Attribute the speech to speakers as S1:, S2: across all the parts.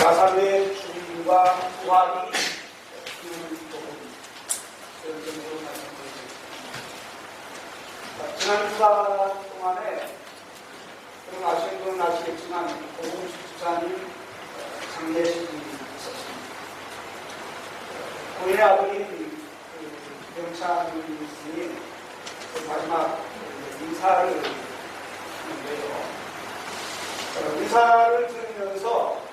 S1: 나사로의 죽음과 부활이 이루어진 부분을 말씀드리겠습니다. 지난 주간 동안에 여러분 아시는 분은 아시겠지만 고봉 집사님 장례식이 있었습니다. 고인의 아들인 병찬님이 마지막 인사를 하는데요. 인사를 들으면서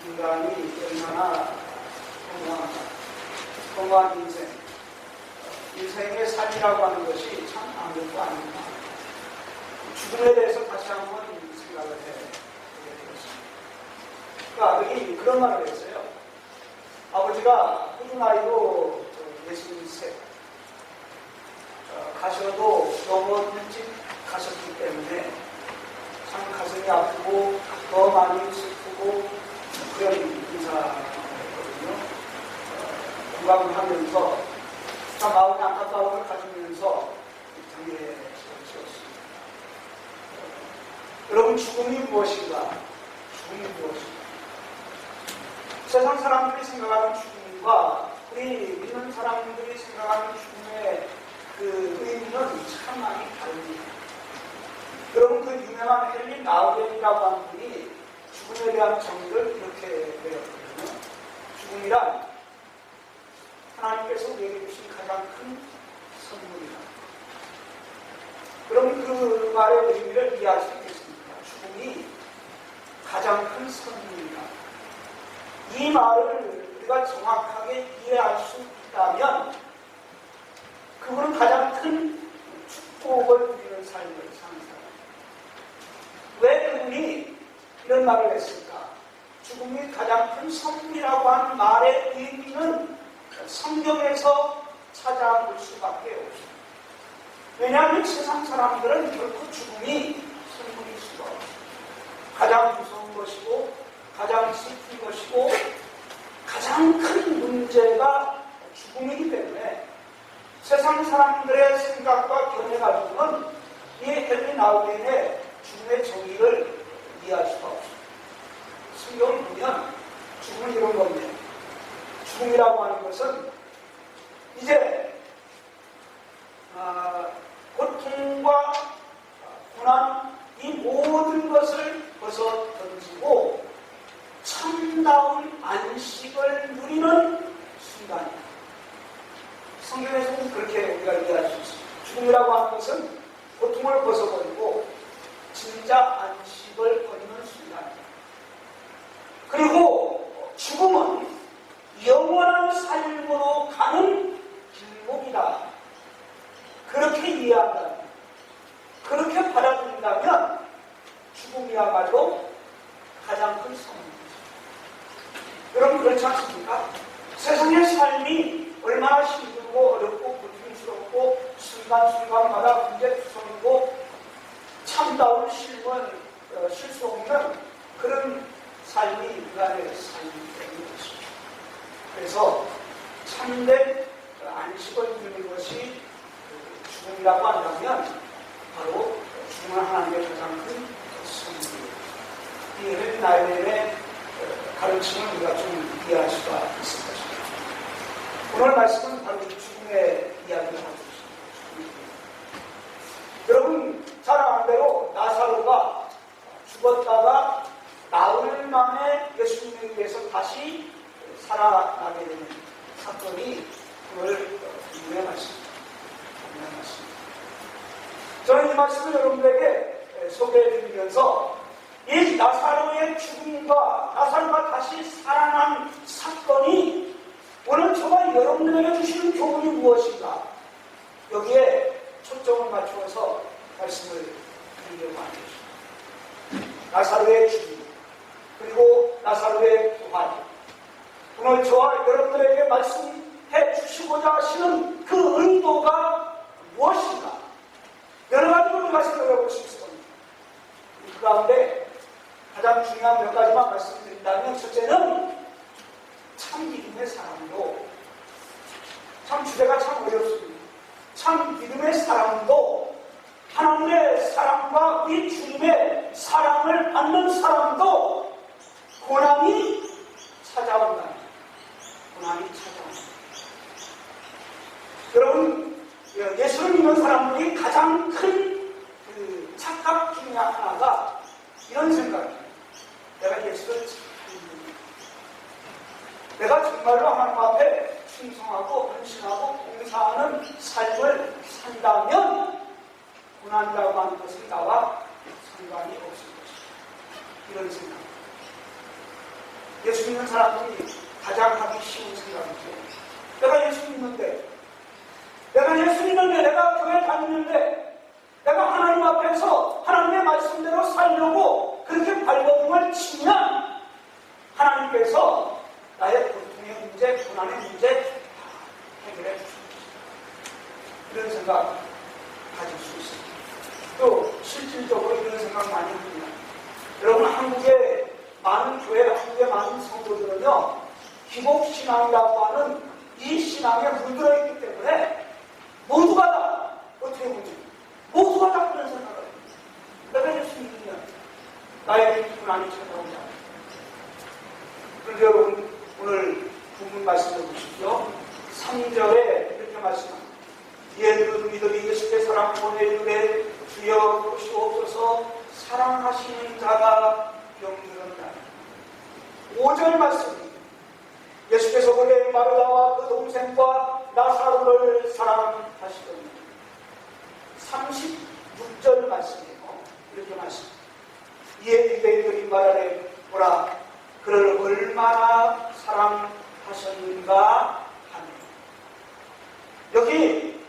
S1: 인간이 얼마나 건강한 인생의 삶이라고 하는 것이 참 아무것도 아닌가. 죽음에 대해서 다시 한번 생각을 해보게 되었습니다. 그 아들이 그런 말을 했어요. 아버지가 큰 나이로 63 가셔도 너무 일찍 가셨기 때문에 참 가슴이 아프고 더 많이 슬프고 그런 인사였거든요. 공감을 하면서 참 마음의 안타까움을 가지면서 장례식을 치렀습니다. 여러분 죽음이 무엇인가? 죽음이 무엇인가? 세상 사람들이 생각하는 죽음과 우리 믿는 사람들이 생각하는 죽음의 그 의미는 참 많이 다릅니다. 여러분 그 유명한 헨리 나우겐이라고 하는 분이 죽음에 대한 정의를 이렇게 내렸거든요. 죽음이란 하나님께서 우리에게 주신 가장 큰 선물이다. 그럼 그 말의 의미를 이해할 수 있겠습니까? 죽음이 가장 큰 선물이다. 이 말을 우리가 정확하게 이해할 수 있다면 그분은 가장 큰 축복을 누리는 삶을 사는 사람. 왜 그분이 이런 말을 했을까? 죽음이 가장 큰 선물이라고 하는 말의 의미는 성경에서 찾아볼 수밖에 없습니다. 왜냐하면 세상 사람들은 결코 죽음이 선물일 수가 없습니다. 가장 무서운 것이고 가장 슬픈 것이고 가장 큰 문제가 죽음이기 때문에 세상 사람들의 생각과 견해가지고는 이 헨리 나우겐의 죽음의 정의를 이해할 수가 없습니다. 성경을 보면 죽음은 이런 겁니다. 죽음이라고 하는 것은 이제 고통과 고난 이 모든 것을 벗어 던지고 참다운 안식을 누리는 순간입니다. 성경에서는 그렇게 우리가 이해할 수 있습니다. 죽음이라고 하는 것은 고통을 벗어버리고 진짜 안식을 거두는 순간입니다. 그리고 죽음은 영원한 삶으로 가는 길목이다. 그렇게 이해한다면, 그렇게 받아들인다면 죽음이야말로 가장 큰 선물입니다. 여러분 그렇지 않습니까? 세상의 삶이 얼마나 힘들고 어렵고 고통스럽고 순간순간마다 문제투성이고 참다운 쉴 수 없는 그런 삶이 인간의 삶이기 때문이죠. 그래서 참된 안식을 누리는 것이 죽음이라고 한다면 바로 죽음은 하나님의 가장 큰 선물입니다. 이 헨리 나우겐의 가르침을 우리가 좀 이해할 수가 있을 것입니다. 오늘 말씀은 바로 죽음의 이야기를 하고 있습니다. 여러분 잘 아는 대로 나사로가 죽었다가 나흘 만에 예수님에 의해서 다시 살아나게 되는 사건이 오늘 유명하십니다. 저는 이 말씀을 여러분들에게 소개해드리면서 이 나사로의 죽음과 나사로가 다시 살아난 사건이 오늘 저와 여러분들에게 주시는 교훈이 무엇인가? 여기에 초점을 맞추어서 말씀을 드리려고 합니다. 나사로의 죽음 그리고 나사로의 부활. 오늘 저와 여러분들에게 말씀해 주시고자 하시는 그 의도가 무엇인가? 여러 가지로 우리가 생각해 볼 수 있을 겁니다. 그 가운데 가장 중요한 몇 가지만 말씀드린다면 첫째는 참 믿음의 사람도 참 주제가 참 어렵습니다. 참 믿음의 사람도 하나님의 사랑과 우리 주님의 사랑을 받는 사람도 고난이 찾아온다. 고난이 찾아온다. 여러분, 예수를 믿는 사람들이 가장 큰 그 착각 중에 하나가 이런 생각이에요. 내가 예수를 믿는다. 내가 정말로 하나님 앞에 충성하고 헌신하고 봉사하는 삶을 산다면 고난이라고 하는 것은 나와 상관이 없을 것이다. 이런 생각. 예수 믿는 사람들이 가장 하기 쉬운 생각이죠. 내가 예수 믿는데, 내가 교회 다니는데, 내가 하나님 앞에서 하나님의 말씀대로 살려고 그렇게 발버둥을 치면 하나님께서 나의 고통의 문제, 고난의 문제 다 해결해 주십니다. 이런 생각 가질 수 있습니다. 또 실질적으로 이런 생각 많이 합니다. 여러분, 한국의 많은 교회, 한국의 많은 성도들은요, 기복신앙이라고 하는 이 신앙에 물들어 있기 때문에 모두가 다 어떻게 보지? 모두가 다 그런 생각을 해요. 내가 예수 믿으면 나에게 고난이 찾아오지 않아요. 그런데 여러분, 오늘 본문 말씀을 보십시오. 3절에 이렇게 말씀합니다. 이에 그 믿음이 예수의 사랑 보내주되 주여 보시옵소서 사랑하시는 자가 병들었다. 5절 말씀입니다. 예수께서 본래 마르다와 그 동생과 나사로를 사랑하시더니 36절 말씀이에요. 이렇게 말씀합니다. 이에 유대인들이 말하되 보라 그를 얼마나 사랑하셨는가 하며 여기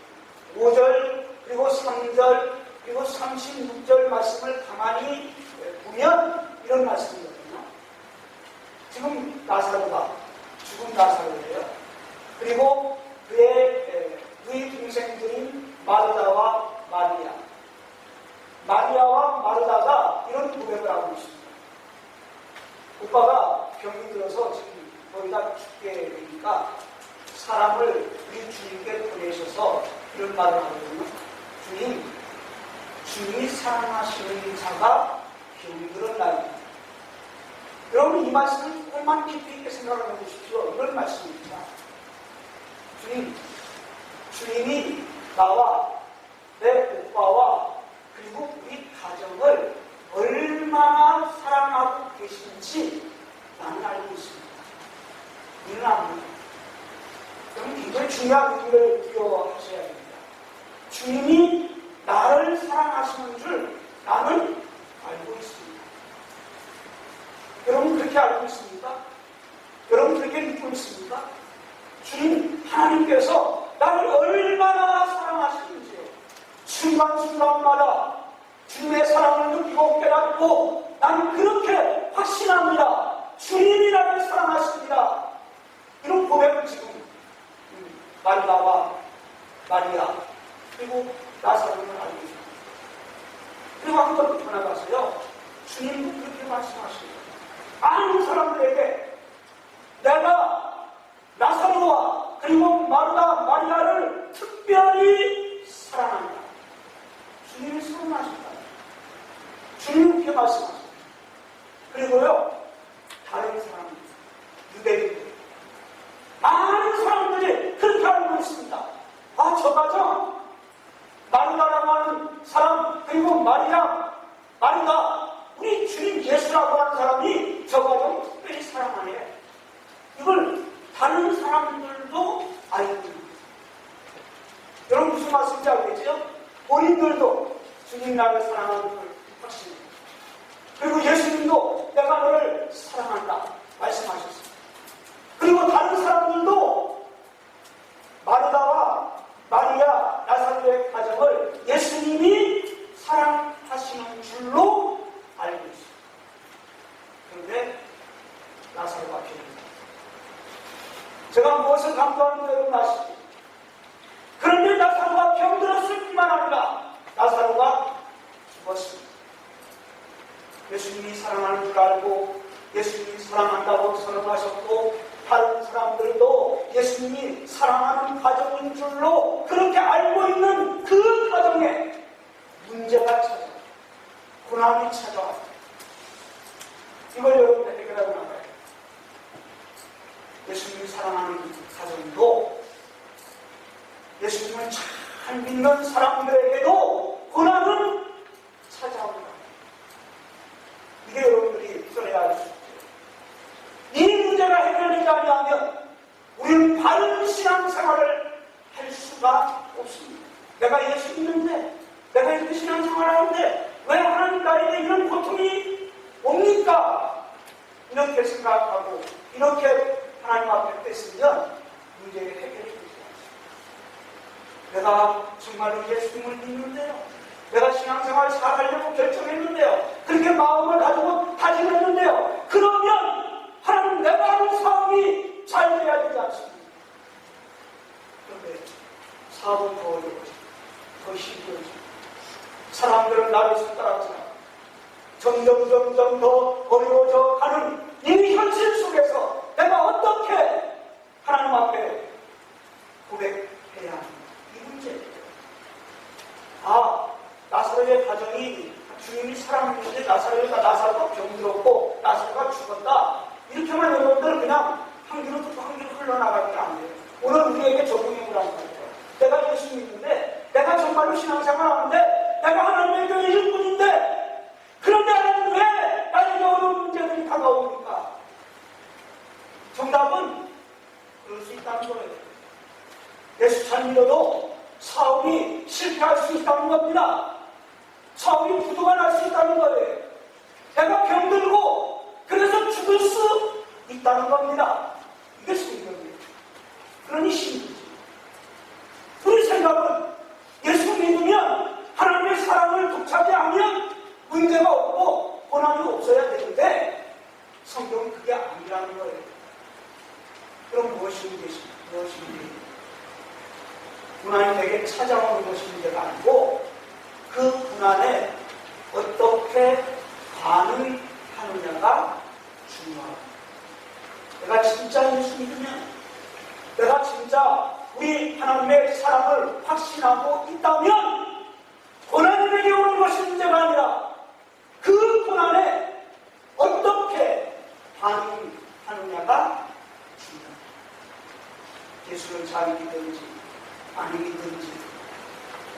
S1: 5절 그리고 3절 그리고 36절 말씀을 가만히 보면 이런 말씀이거든요. 지금 나사로가 죽은 나사로예요. 그리고 그의 동생들인 마르다와 마리아. 마리아와 마르다가 이런 고백을 하고 있습니다. 오빠가 병이 들어서 지금 거의 다 죽게 되니까 사람을 우리 주님께 보내셔서 이런 말을 하거든요. 주님이 사랑하시는 자가 병들었나이다. 여러분, 이 말씀을 조금만 깊이 있게 생각을 해보십시오. 이런 말씀입니다. 주님이 나와 내 오빠와 그리고 우리 가정을 얼마나 사랑하고 계신지 나는 알고 있습니다. 우리는 압니다. 여러분, 굉장히 중요한 의미를 부여하셔야 됩니다. 주님이 나를 사랑하시는 줄 나는 알고 있습니다. 여러분 그렇게 알고 있습니까? 여러분 그렇게 믿고 있습니까? 주님 하나님께서 나를 얼마나 사랑하시는지요. 순간순간마다 주님의 사랑을 느끼고 깨닫고 나는 그렇게 확신합니다. 주님이 나를 사랑하십니다. 이런 고백을 지금 마르다와 마리아 그리고 나사로는 알고 있습니다. 그리고 한번 더 나가서요. 주님도 그렇게 말씀하십니다. 많은 사람들에게 내가 나사로와 그리고 마르다 마리아를 특별히 사랑한다. 주님이 사랑하신다. 주님이 그렇게 말씀하십니다. 그리고요 다른 사람들, 유대인들 많은 사람들이 그렇게 알고 있습니다. 아, 저 가정 마르다라고 하는 사람 그리고 마리아 우리 주님 예수라고 하는 사람이 저 가정 특별히 사랑하네. 이걸 다른 사람들도 알고 있습니다. 여러분 무슨 말씀인지 알겠죠? 본인들도 주님 나를 사랑하는 걸 확신해요. 그리고 예수님도 내가 너를 사랑한다 말씀하셨습니다. 그리고 다른 사람들도 마르다와 마리아, 나사로의 가정을 예수님이 사랑하시는 줄로 알고 있습니다. 그런데 나사로가 병입니다. 제가 무엇을 강조하는지 여러분 아시죠? 그런데 나사로가 병들었을 뿐만 아니라 나사로가 죽었습니다. 예수님이 사랑하는 줄 알고 예수님이 사랑한다고 선언하셨고 다른 사람들도 예수님이 사랑하는 가정인 줄로 그렇게 알고 있는 그 가정에 문제가 찾아와 고난이 찾아왔다. 이걸 여러분들 해결하고 나가요. 예수님을 사랑하는 가정도 예수님을 잘 믿는 사람들에게도 고난은 찾아온다. 이게 여러분들이 들어야 할 수 있죠. 이 문제가 해결되지 않으면 우리는 바른 신앙생활을 할 수가 없습니다. 내가 예수 믿는데, 내가 이렇게 신앙생활을 하는데 왜 하나님 나에게 이런 고통이 옵니까? 이렇게 생각하고 이렇게 하나님 앞에 뺐으면 문제의 해결이 되지 않습니다. 내가 정말로 예수님을 믿는데요, 내가 신앙생활을 잘하려고 결정했는데요, 그렇게 마음을 가지고 다짐했는데요, 그러면 하나님 내가 하는 사업이 잘 돼야 되지 않습니까? 그런데 사업은 더 어려워지고 더 힘들어지고 사람들은 나를 손가락질하고 점점 더 어려워져 가는 이 현실 속에서 내가 어떻게 하나님 앞에 고백해야 하는가, 이 문제입니다. 나사로의 가정이 주님이 사랑했는데 나사로가 병들었고 나사로가 죽었다, 이렇게만 여러분들 그냥 한 귀로 듣고 한 귀로 흘러나가면 안 돼요. 오늘 우리에게 적용해 보라는 거예요. 내가 예수 믿는데, 내가 정말로 신앙생활 하는데, 내가 하나님의 교회 일꾼인데, 그런데 하나님 왜 나에게 어려운 문제들이 다가옵니까? 정답은 그럴 수 있다는 거예요. 예수 잘 믿어도 사업이 실패할 수 있다는 겁니다. 사업이 부도가 날 수 있다는 거예요. 내가 병들고 그래서 죽을 수 있다는 겁니다. 이게 성경이에요. 그러니 힘들지. 우리 생각은 예수 믿으면 하나님의 사랑을 독차지하면 문제가 없고 고난이 없어야 되는데 성경은 그게 아니라는 거예요. 그럼 무엇이 문제입니까? 고난이 내게 찾아오는 것이 문제가 아니고 그 고난에 어떻게 반응하느냐가 중요합니다. 내가 진짜 예수 믿으면, 내가 진짜 우리 하나님의 사랑을 확신하고 있다면 고난이 내게 오는 것이 문제가 아니라 그 고난에 어떻게 반응하느냐가 중요합니다. 예수를 잘 믿든지 안 믿든지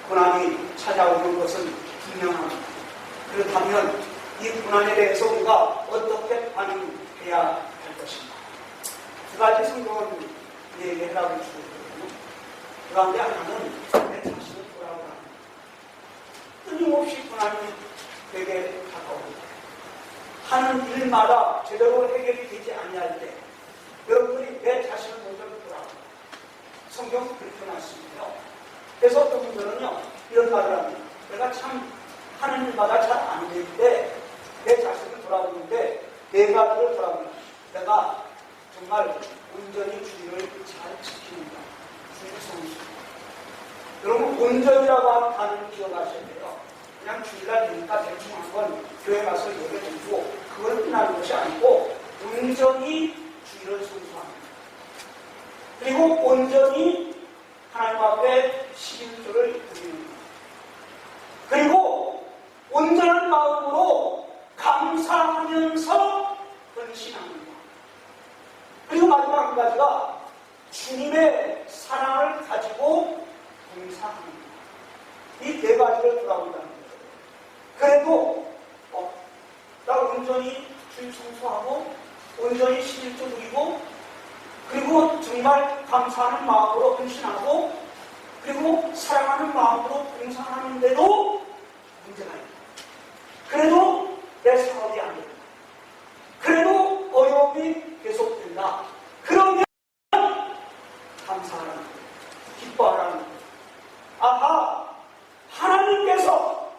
S1: 고난이 찾아오는 것은 분명합니다. 그렇다면 이 고난에 대해서 우리가 어떻게 반응해야 할 것인가? 두 가지 성경은 우리에게 해답을 주거든요. 그 가운데 하나는 내 자신을 돌아보라. 끊임없이 고난이 내게 다가옵니다. 하는 일마다 제대로 해결이 되지 아니할 때 여러분들이 내 자신을 먼저 돌아봅니다. 성경 그렇게 말씀해요. 그래서 어떤 분들은요, 이런 말을 합니다. 내가 참 하는 일마다 잘 안 되는데 내 자신을 돌아보는데 네 가지를 돌아봅니다. 내가 정말 온전히 주의를 잘 지키는가, 주의 성수. 여러분, 온전이라고 하는 단어를 기억하셔야 돼요. 그냥 주일날 되니까 대충 한번 교회 가서 예배드리고 그걸 끝나는 것이 아니고 온전히 주의를 성수합니다. 그리고 온전히 하나님 앞에 11조를 드리는 것. 그리고 온전한 마음으로 감사하면서 헌신하는 것. 그리고 마지막 한 가지가 주님의 사랑을 가지고 봉사하는 것. 이 네 가지를 돌아본다는 거예요. 그래도 나 온전히 주일 청소하고 온전히 11조 드리고 그리고 정말 감사하는 마음으로 헌신하고 그리고 사랑하는 마음으로 봉사하는데도 문제가 있다. 그래도 내 사업이 안 된다. 그래도 어려움이 계속된다. 그러면 감사하라는 거예요. 기뻐하라는 거예요. 아하, 하나님께서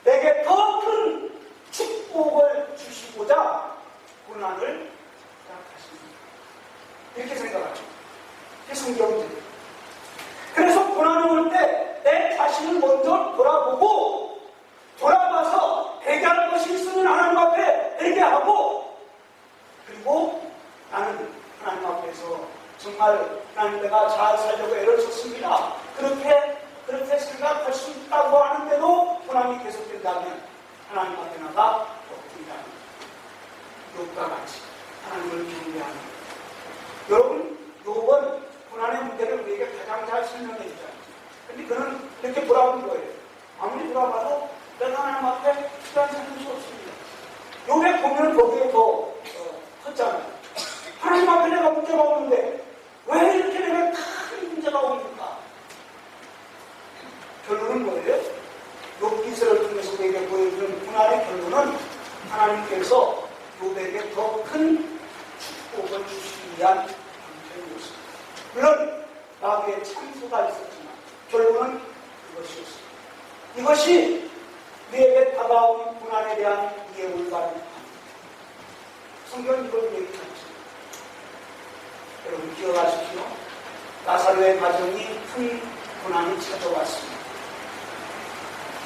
S1: 내게 더 큰 축복을 주시고자 고난을 허락하십니다. 이렇게 생각하죠. 이게 성경입니다. 그래서 고난이 올 때 내 자신을 먼저 돌아보고 돌아봐서 해결할 것이 있으면 하나님 앞에 얘기하고 그리고 나는 하나님 앞에서 정말 하나님 내가 잘 살려고 애를 썼습니다. 그렇게 생각할 수 있다고 하는데도 고난이 계속된다면 하나님 앞에 나가 엎드리라는 욥과 같이 하나님을 경배하는 여러분 요배 보면 거기에 더 컸잖아요. 하나님 앞에 내가 문제가 없는데 왜 이렇게 내가 큰 문제가 옵니까? 결론은 뭐예요? 욥기서를 통해서 우리에게 보여주는 고난의 결론은 하나님께서 욥에게 더 큰 축복을 주시기 위한 방편이었습니다. 물론 마귀의 참소가 있었지만 결론은 그것이었습니다. 이것이 우리에게 다가오는 고난에 대한 이해 올바른 성경은 이걸 얘기하지 않습니다. 여러분 기억하십시오. 나사로의 가정이 큰 고난이 찾아왔습니다.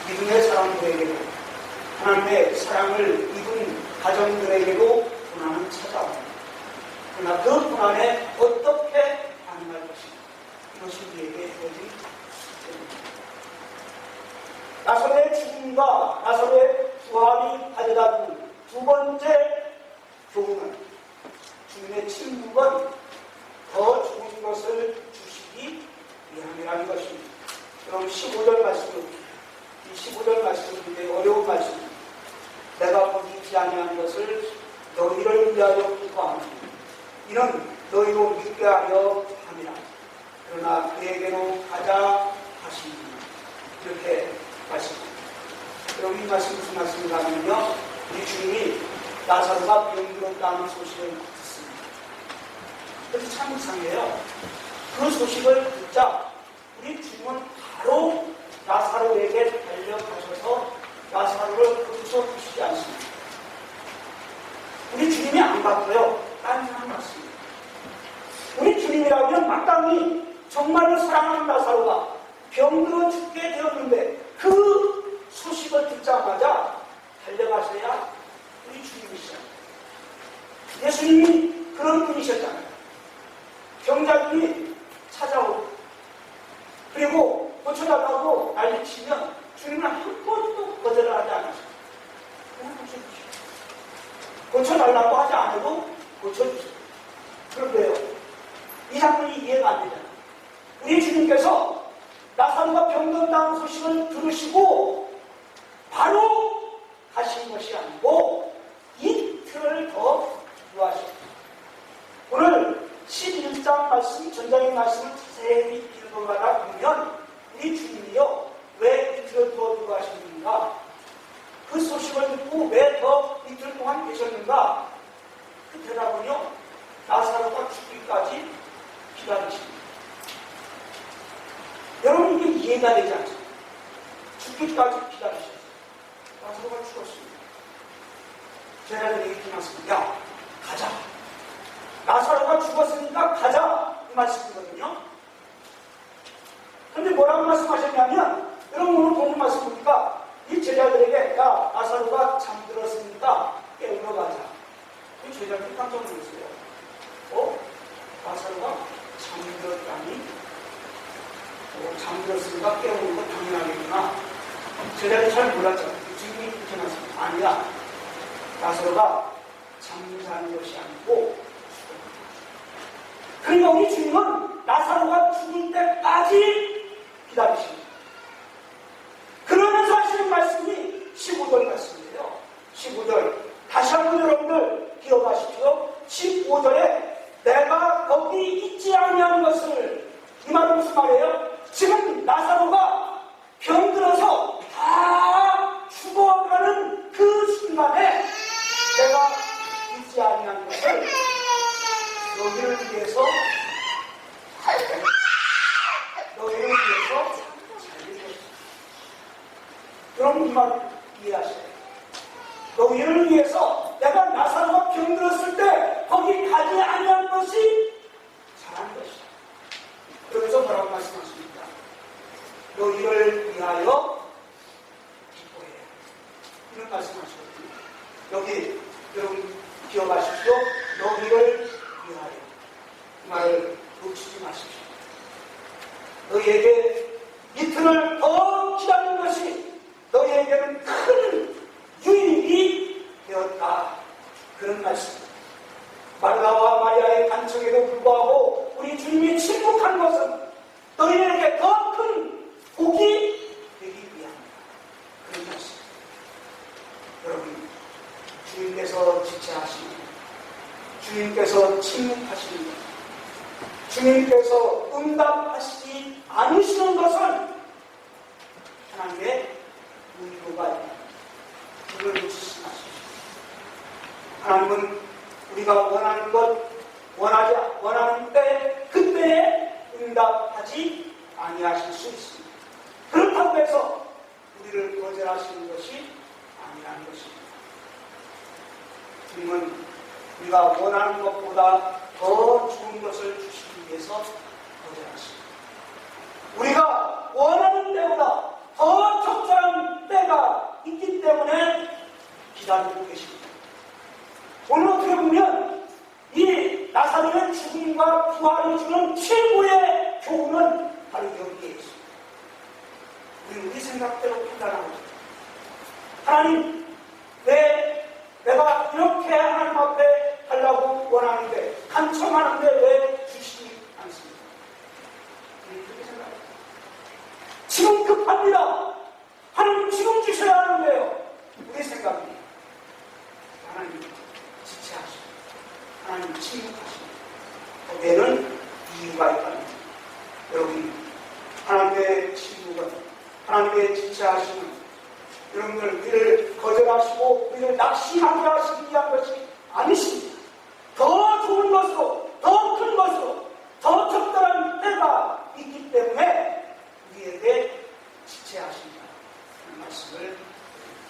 S1: 믿음의 사람들에게도 하나님의 사랑을 입은 가정들에게도 고난은 찾아옵니다. 그러나 그 고난에 어떻게 반응할 것인가, 이것이 우리에게 주어진 숙제입니다. 나사로의 죽음과 나사로의 부활이 가져다 주는 두 번째 교훈은 주님의 침묵은 더 좋은 것을 주시기 위함이라는 것입니다. 여러분 15절 말씀을, 이 15절 말씀은 굉장히 어려운 말씀입니다. 내가 보이지 아니한 것을 너희를 위하여 기뻐하노니 이는 너희로 믿게 하려 함이라. 그러나 그에게로 가자 하시니 이렇게 말씀합니다. 여러분 이 말씀 무슨 말씀인가 하면요, 우리 주님이 나사로가 병들었다는 소식을 듣습니다. 그래서 참 이상해요. 그 소식을 듣자 우리 주님은 바로 나사로에게 달려가셔서 나사로를 거기서 두시지 않습니다. 우리 주님이 안 바꿔요. 딴 사람 같습니다. 우리 주님이라면 마땅히 정말로 사랑하는 나사로가 병들어 죽게 되었는데 그 소식을 듣자마자 달려가셔야 우리 주님이시잖아요. 예수님이 그런 분이셨잖아요. 병자들이 찾아오고 그리고 고쳐달라고 난리치면 주님은 한 번도 거절을 하지 않으셨어요. 그냥 고쳐주시오. 고쳐달라고 하지 않아도 고쳐주세요. 그런데요, 이 장면이 이해가 안 되잖아요. 우리 주님께서 나사로가 병든다는 소식을 들으시고 바로 가신 것이 아니고 이틀을 더 유하셨습니다. 오늘 11장 말씀, 전장의 말씀을 자세히 읽어가다 보면 우리 주님이요, 왜 이틀을 더 유하셨는가, 그 소식을 듣고 왜 더 이틀 동안 계셨는가, 그 대답은요, 나사로가 죽기까지 기다리십니다. 여러분 이게 이해가 되지 않습니까? 죽기까지 기다리셨어요. 나사로가 죽었습니다. 제자들이 이렇게 말씀합니다. 야, 가자. 나사로가 죽었으니까 가자, 이 말씀이거든요. 근데 뭐라고 말씀하셨냐면, 여러분 오늘 본문 말씀 보니까 이 제자들에게 야, 나사로가 잠들었으니까 깨우러 가자. 그 제자들이 깜짝 놀랐어요. 나사로가 잠들었다니? 잠들었으니까 깨우는 건 당연하겠구나. 제자들이 잘 몰랐죠. 주님이 그렇게 말씀합니다. 아니야. 나사로가 잠자는 것이 아니고 그러니까 우리 주님은 나사로가 죽을 때까지 기다리십니다. 그러면서 하시는 말씀이 15절 말씀이에요. 15절 다시 한번 여러분들 기억하십시오. 15절에 내가 거기 있지 아니한 것을, 이 말은 무슨 말이에요? 지금 나사로가 병들어서 다 죽어가는 그 순간에 내가 있지 아니한 것을 너희를 위해서 살릴 것이다. 여러분 이 말을 이해하셔야 돼요. 너희를 위해서 내가 나사로가 병들었을 때 거기 가지 아니한 것이 잘한 것이다. 그러면서 뭐라고 말씀하십니까? 너희를 위하여 기뻐해. 이런 말씀하시거든요. 여기 여러분 기억하십시오. 너희를 위하여. 이 말을 놓치지 마십시오. 너희에게 이틀을 더 기다린 것이 너희에게는 큰 유익이 되었다. 그런 말씀입니다. 마르다와 마리아의 간청에도 불구하고 우리 주님이 침묵한 것은 너희에게 더 큰 복이 되기 위함이다. 그런 말씀입니다. 여러분, 주님께서 지체하시는 것, 주님께서 침묵하시는 것, 주님께서 응답하시지 않으시는 것은 하나님의 의도가 있다. 이걸 놓치지 마십시오. 하나님은 우리가 원하는 것, 원하는 때, 그때에 응답하지 아니하실 수 있습니다. 그렇다고 해서 우리를 거절하시는 것이 아니라는 것입니다. 주님은 우리가 원하는 것보다 더 좋은 것을 주시기 위해서 거절하십니다. 우리가 원하는 때보다 더 적절한 때가 있기 때문에 기다리고 계십니다. 오늘 어떻게 보면 이 나사로의 죽음과 부활이 주는 최고의 교훈은 바로 여기에 있습니다. 우리 생각대로 판단하고 있습니다. 하나님, 내가 이렇게 하나님 앞에 하려고 원하는데, 간청하는데 왜 주시지 않습니까? 우리 그렇게 생각합니다. 지금 급합니다. 하나님 지금 주셔야 하는데요. 우리 생각입니다. 하나님 지체하시고, 하나님 침묵하시고, 거기에는 이유가 있답니다. 여러분, 하나님의 침묵은, 하나님의 지체하심은 여러분들 우리를 거절하시고 우리를 낙심하게 하시기 위한 것이 아니십니다. 더 좋은 것으로, 더 큰 것으로, 더 적절한 때가 있기 때문에 우리에게 지체하신다는 말씀을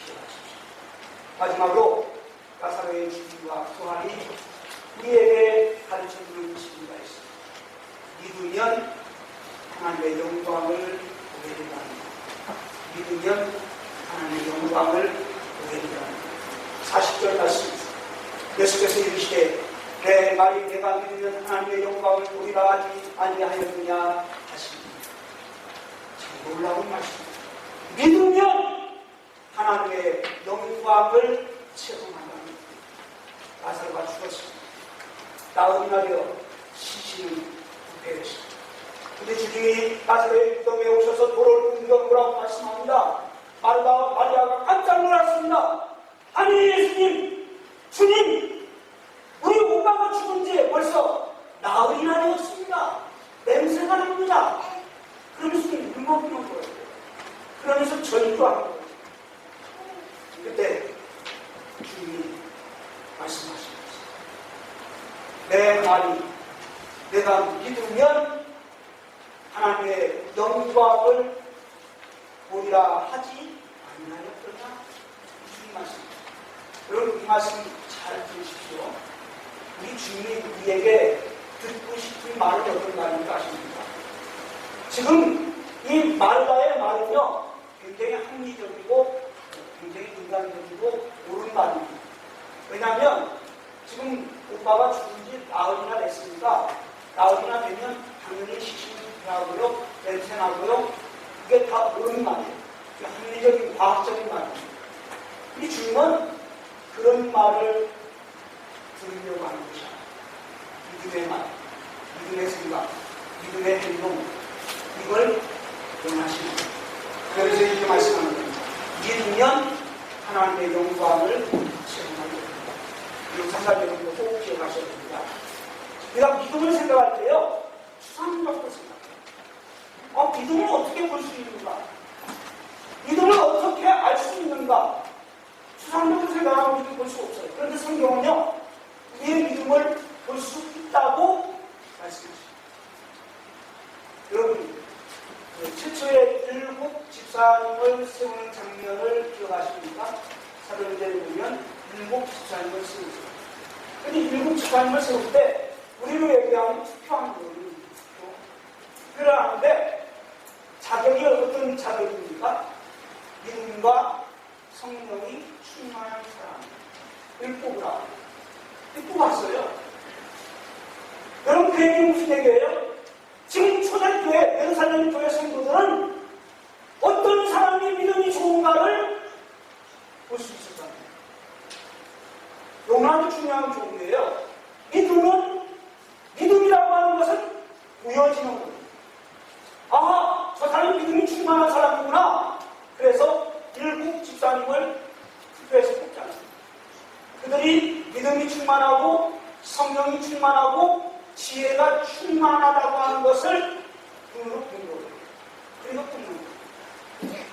S1: 기억하십시오. 마지막으로 나사로의 죽음과 부활이 우리에게 가르쳐주는 진리가 있습니다. 믿으면 하나님의 영광을 보게 된답니다. 믿으면 하나님의 영광을 보게 된답니다. 40절 말씀입니다. 예수께서 이르시되 내 말이 내가 믿으면 하나님의 영광을 보리라 하지 아니하였느냐 하십니다. 참 놀라운 말씀입니다. 믿으면 하나님의 영광을 체험한답니다. 나사로가 죽었습니다. 나흘이나 시신은 부패했습니다. 근데 주님이 나사로의 무덤에 오셔서 돌을 옮겨보라고 말씀합니다. 마리아가 깜짝 놀랐습니다. 아니 예수님, 주님, 우리 오빠가 죽은 지 벌써 나흘이나 되었습니다. 냄새가 납니다. 그러면서 울먹이는 거예요. 그러면서 절규하는 거예요. 그때 주님이 말씀하십니다. 내 말이 내가 믿으면 하나님의 영광을 보리라 하지 아니하였더냐. 주님 말씀입니다. 여러분 이 말씀 잘 들으십시오. 우리 주님이 우리에게 듣고 싶은 말은 어떤 말인지 아십니까? 지금 이 말라의 말은요 굉장히 합리적이고 굉장히 인간적이고 옳은 말입니다. 왜냐하면 지금 오빠가 죽은 지 나흘이나 됐으니까 나흘이나 되면 당연히 시신이 나고요, 냄새 나고요. 이게 다 옳은 말이에요. 합리적인 과학적인 말입니다. 이 주님은 그런 말을 들으려고 하는 것이 아니에요. 믿음의 말, 믿음의 생각, 믿음의 행동, 이걸 원하시는 거예요. 그래서 이렇게 말씀하는 겁니다. 믿으면 하나님의 영광을 체험하게 됩니다. 이 사사적인 것도 꼭 기억하셔야 됩니다. 우리가 믿음을 생각할 때요, 추상적으로 생각해요. 믿음을 어떻게 볼 수 있는가? 믿음을 어떻게 알 수 있는가? 추상적으로 생각하면 믿음을 볼 수 없어요. 그런데 성경은요, 우리의 믿음을 볼 수 있다고 말씀하십니다. 여러분, 최초의 일곱 집사님을 세우는 장면을 기억하십니까? 사도행전에 보면 일곱 집사님을 세우죠. 근데 일곱 집사님을 세울 때 우리로 얘기하면 투표하는 거예요. 투표를 하는데 자격이 어떤 자격입니까? 믿음과 성령이 충만한 사람을 뽑으라. 뽑았어요. 여러분 그 얘기는 무슨 얘기예요? 지금 초대교회, 예루살렘 교회 성도들은 어떤 사람이 믿음이 좋은가를 볼 수 있을 겁니다. 너무나도 중요한 교훈이에요. 믿음이라고 하는 것은 보여지는 겁니다. 아, 저 사람이 믿음이 충만한 사람이구나. 그래서 일곱 집사님을 투표해서 뽑지 않습니다. 백성들이 믿음이 충만하고 성령이 충만하고 지혜가 충만하다고 하는 것을 눈으로 본 거예요. 그리고 듣는 거예요.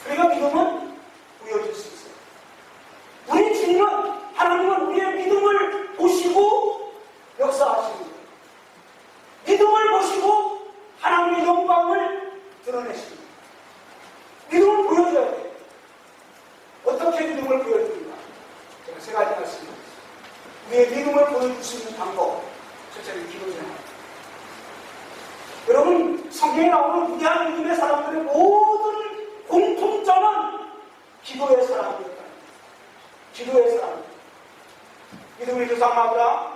S1: 그러니까 믿음은 보여질 수 있어요. 우리 주님은, 하나님은 우리의 믿음을 보시고 역사하시는 거예요. 믿음을 보시고 하나님의 영광을 드러내십니다. 믿음을 보여줘야 돼요. 어떻게 믿음을 보여줍니까? 제가 세 가지 말씀드리겠습니다. 우리의 믿음을 보여줄 수 있는 방법, 첫째는 기도생활. 여러분, 성경에 나오는 위대한 믿음의 사람들의 모든 공통점은 기도의 사람이었다. 기도의 사람. 믿음의 조상 아브라함,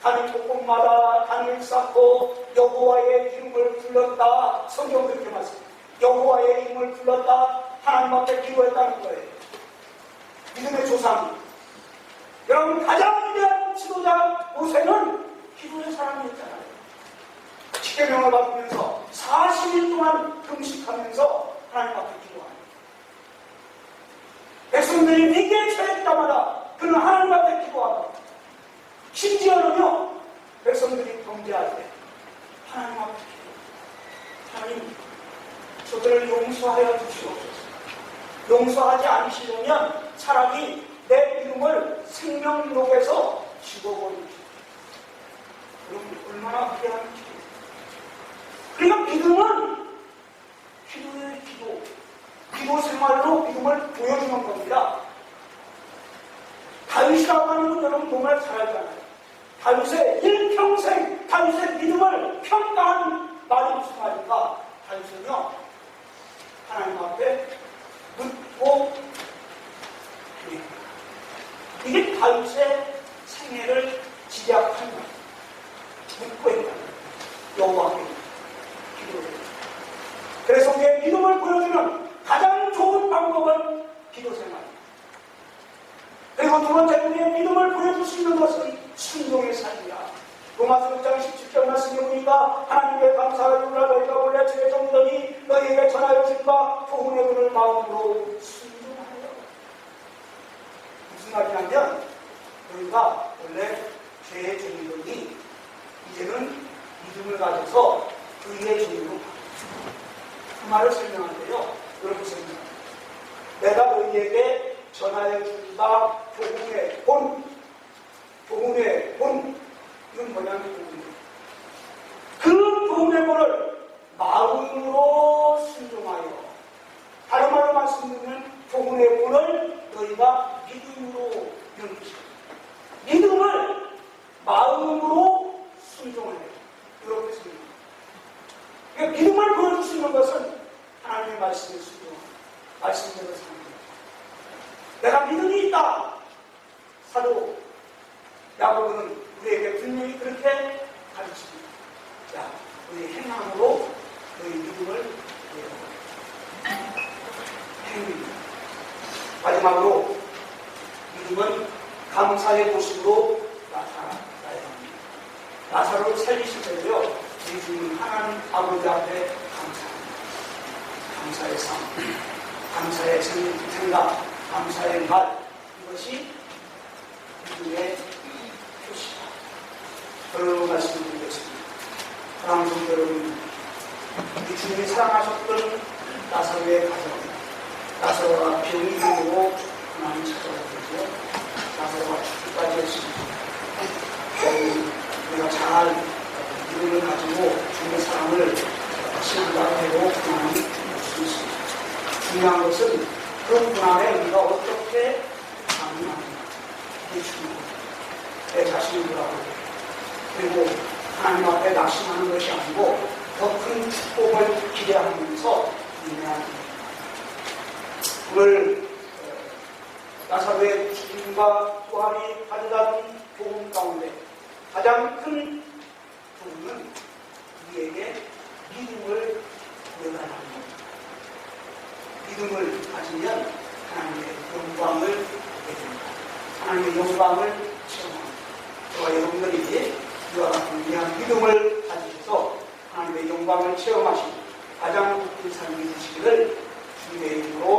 S1: 가는 곳곳마다 단을 쌓고 여호와의 이름을 불렀다. 성경 그렇게 말씀합니다. 여호와의 이름을 불렀다. 하나님 앞에 기도했다는 거예요. 믿음의 조상. 여러분, 가장 위대한 지도자 모세는 기도의 사람이었잖아요. 십계명을 받으면서 40일 동안 금식하면서 하나님 앞에 기도합니다. 백성들이 위기에 처할 때마다 그는 하나님 앞에 기도합니다. 심지어는요, 백성들이 범죄할 때 하나님 앞에 기도합니다. 하나님, 저들을 용서하여 주시옵소서. 용서하지 않으시려면 차라리 내 이름을 생명록에서 지워버리십시오. 여러분, 얼마나 위대한 기도. 그러니까 믿음은 기도의 기도 생활로 믿음을 보여주는 겁니다. 다윗이라고 하는 건 여러분 정말 잘 알잖아요. 다윗의 일평생 다윗의 믿음을 평가한 말이 무슨 말인가? 다윗은요, 하나님 앞에 묻고 드립니다. 이게 다윗의 생애를 지략한 말. 묻고 있다. 여호와께 기도해요. 그래서 우리의 믿음을 보여주는 가장 좋은 방법은 기도생활입니다. 그리고 두 번째, 우리의 믿음을 보여줄 수 있는 것은 순종의 삶이야. 로마서 6장 17절 말씀에 보니까 하나님께 감사하노라. 너희가 원래 죄 정더니 너희에게 전하여 준 바 교훈의 분을 마음으로 순종하여. 무슨 말이냐면, 너희가 원래 죄의 종이더니 이제는 믿음을 가져서 의의 종으로 바뀌었다. 그 말을 설명하는데요. 이렇게 설명합니다. 내가 너희에게 전하여 준 바 교훈의 본. 교훈의 본. 이건 뭐냐면 교훈이에요. 그 교훈의 본을 마음으로 순종하여. 다른 말로 말씀드리면 교훈의 본을 너희가 믿음으로 연기시켜. 믿음을 마음으로 순종하여. 이렇게 설명합니다. 그러니까 믿음을 보여줄 수 있는 것은 하나님의 말씀을 순종하고 말씀대로 사는 거예요. 내가 믿음이 있다. 사도 야고보는 우리에게 분명히 그렇게 가르칩니다. 야, 우리 행함으로 너희 믿음을 행위입니다. 마지막으로 믿음은 감사의 모습으로 나타나야 합니다. 나사로를 살리실 때도요, 우리 주님 하나님 아버지 앞에 감사합니다. 감사의 삶, 감사의 생각, 감사의 말, 이것이 믿음의 표시다. 결론으로 말씀드리겠습니다. 사랑하는 성도 여러분, 우리 주님이 사랑하셨던 나사로의 가정, 나사로가 병이 들고 하나님 찾아왔거든요. 나사로가 죽기까지 했습니다. 우리가 잘 믿음을 가지고 주님의 사랑을 신앙자로 하나님 줄 수 있습니다. 중요한 것은 그 고난에 우리가 어떻게 반응하느냐. 이게 중요합니다. 내 자신을 돌아보고, 그리고 하나님 앞에 낙심하는 것이 아니고 더 큰 축복을 기대하면서 인내하는 것입니다. 오늘 나사로의 죽음과 부활이 가져다 준 교훈 가운데 가장 큰 교훈은 우리에게 믿음을 보여달라는 겁니다. 믿음을 가지면 하나님의 영광을 보게 됩니다. 하나님의 영광을 체험합니다. 저와 여러분들이 이와 같은 귀한 믿음을 가지셔서 하나님의 영광을 체험하시고 가장 높은 삶이 되시기를 주님의 이름으로